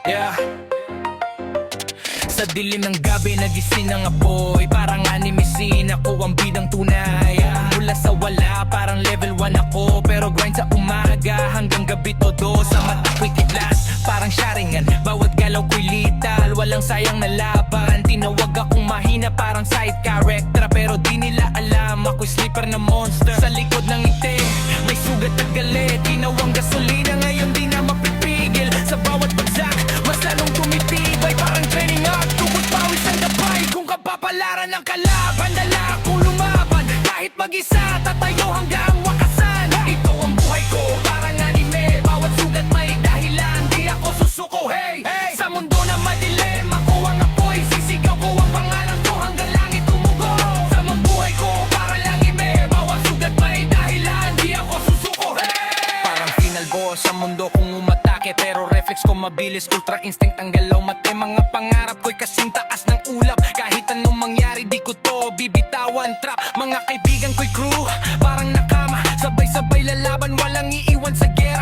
Yeah. Sa dilim ng gabi nagising ang apoy, parang anime scene, ako ang bidang tunay. Mula sa wala parang level 1 ako, pero grind sa umaga hanggang gabi todo. Sa mata ko'y kidlat, parang sharingan, bawat galaw ko'y lital, walang sayang na laban. Tinawag akong mahina parang side character, pero di nila alam ako'y sleeper na monster. Sa likod ng ngiti may sugat at galit, ginawang gasolina ngayon di na mapipigil. Sa bawat bagsak mas lalong tumitibay, parang training up, tugod pawis ang gabay. Kung kapapalaran ng kalaban, dala akong lumaban. Kahit mag-isa, tatayo hanggang wakasan. Ito ang buhay ko, parang anime, bawat sugat may dahilan, di ako susuko. Hey, sa mundo na madilim, ako ang apoy, sisigaw ko ang pangalan ko hanggang langit tumugo. Sa mabuhay ko, parang anime, bawat sugat may dahilan, di ako susuko. Hey, parang final boss sa mundo kung umatake, pero reflex ko mabilis, ultra instinct ang galaw mate. Mga pangarap ko'y kasing taas ng ulap, kahit anong mangyari di ko to bibitawan. Trap, mga kaibigan ko'y crew, parang nakama, sabay-sabay lalaban, walang iiwan sa gera.